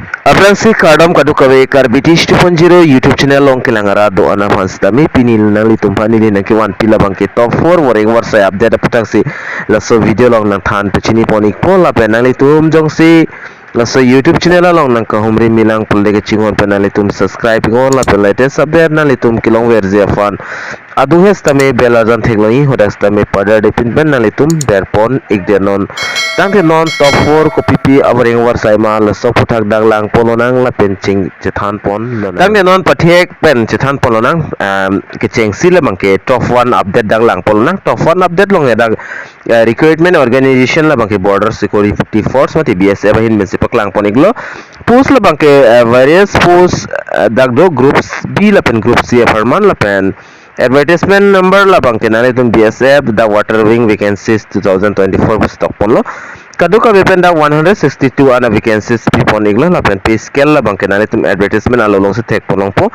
Aprangsi KARDOM kadukawe Karbitis 2.0 YouTube channel long kilangara do ana fanstami pinil nang litumpani ni nangki wan pila bangke top 4 wareng warsai update aputangsi laso video long nang than pechini ponik po la penang litum jongsi laso YouTube channel long nang kahumri milang puldege chingon penang litum subscribe ngon la pen latest update nang litum kilong verzi afan adu hestame belajan thegloi hodastame pada depin pen nang litum berpon igdenon tangke non top 4 ko pipi awareng warsai ma laso puthak danglang polonang la penching chethan pon tangke non pathek pen chethan polonang kecheng sile bangke top 1 update danglang polonang top 1 update long edag recruitment organization la bangke border security force mati BSF hin mensi paklang poniglo post la bangke various post dagdo groups B la pen group C farman la pen advertisement number la bangke nale tum BSF the water wing vacancies 2024 stock ponlo kaduka wepen da 162 ana vacancies pipon igla la pen pay scale la bangke nale tum advertisement alolong se tek ponong po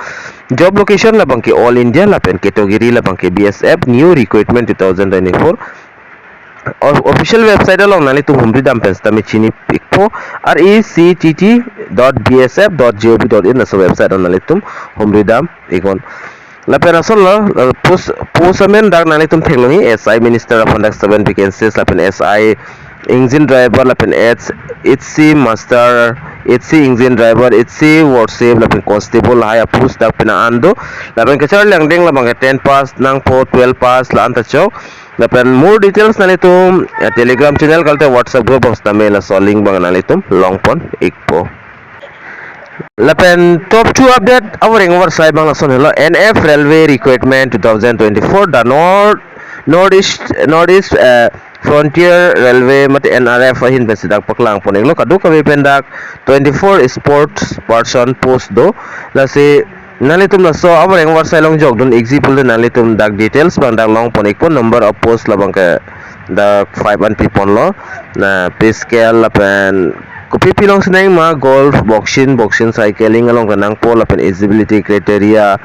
job location la bangke all India la pen category la bangke BSF new recruitment 2024 official website along nale tum humri dam pen stami chini pikpo rectt.bsf.gov.in na so website on nale tum humri dam ikon la pena solo posamen dak nani tum thegloni SI minister of conduct 7 vacancies la pen SI engine driver la pen HC master HC engine driver HC workshop la pen constable haya post dak pena ando la pen kachar lang deng la bang 10 pass nang po 12 pass la anta chok la pen more details nani tum telegram channel kalte whatsapp group hosta me la soling bang nani tum long pon ikpo Lapen top 2 update awering warsai bang lason hello NF railway recruitment 2024 the northeast frontier railway mat NRF hin besidak paklang poneglo kadu ka pendak 24 sports person post do lasi nalitum laso awering warsai long jog don example nalitum dak details bang dak long ponik pon number of post la bang ka dak 5 and people lo na pay scale lapen kopi pilong senang ma golf boxing cycling along renang pol apen eligibility criteria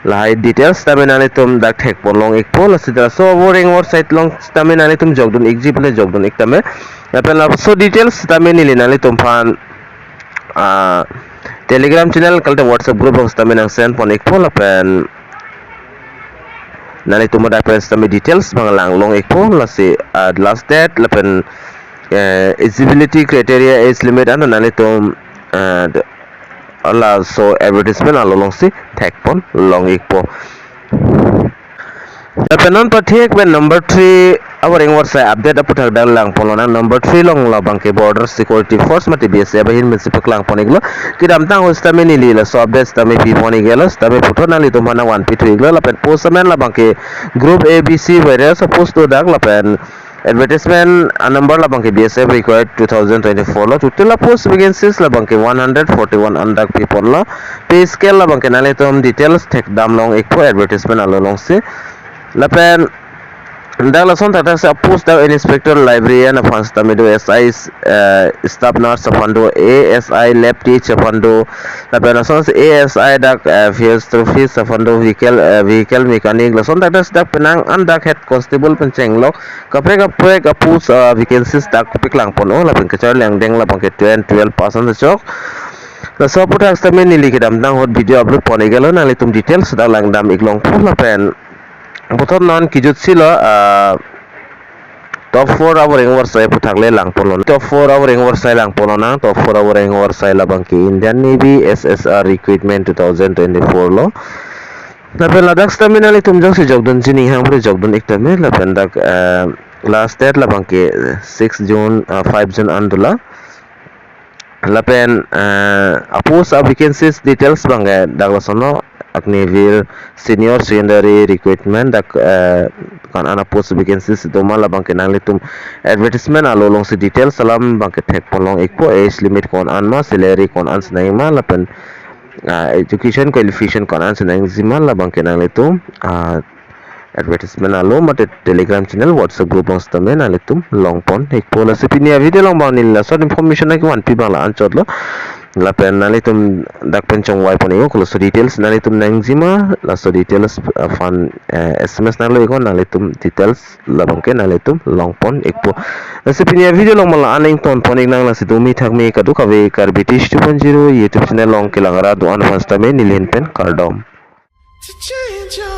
lahai details tamen anitum dak thek polong ek pol asida so boring website long tamen anitum jogdon example jogdon ek tame apen so details tamen nili anitum fan telegram channel kalte whatsapp group host tamen ang send pon ek pol apen nanitum da press tamen details banglang long ek pol lasi last date lapen eligibility criteria age limit and nalitum Allah so advertisement along si tag pon long ikpo tapenon pathek ben number 3 awering warsai update aputhak dalang polona number 3 long la bangke border security force mati BSF hin municipal klang poniglo kidam tang hostame ni lila so updates tame pi ponigelo tame photo nali to mana 1 p 3 iglo la pen postman la bangke group ABC various post to dak la pen advertisement number la bangke BSF required 2024 lo total post vacancies la bangke 141 andak people lo pay scale la bangke nale tom details tek dam long ekpo advertisement along se la pen ndala son tata sa post da inspector librarian of Tamedo SI staff nurse apando ASI lab teacher apando la pen son ASI dak field office apando vehicle mechanic la son tata dak penang andak head constable penceng lok kapre kapus vacancies dak piklang pono la pen kachar lang deng la bangke 12% chok la so putak stamen ni likidam nang hot video upload pone gelo na litum details da lang dam iklong pun la pen Putot non kijut silo top 4 awering warsai puthak le lang polon top 4 awering warsai lang polona top 4 awering warsai la bangki Indian Navy SSR recruitment 2024 lo lapen ladak stamina le tumjang se jogdon jini hamre jogdon iktame lapen dak last date la bangki 6 June 5 June andula lapen apus vacancies details bangga dak lasono Agnivil senior secondary recruitment dak kan ana post vacancies to mala bangke nang litum advertisement alolong si details salam bangke thek polong ekpo age limit kon an ma salary kon an snai ma lapen education qualification kon an snai zima la bangke nang litum advertisement alo mate telegram channel whatsapp group on stame nang litum long pon ekpo la sipinia video long bang nil la so information nak wan pi bang la an chodlo lapen nalitum dakpen chong wai poni ko so details nalitum nangzima la so details fan sms nalo iko nalitum details labangke nalitum longpon ekpo sepinia video long mala aning ton ponik nang la sidumi thakme kadu kawe kar british 2.0 youtube channel long kilangara do an fastame nilhen pen kardom to change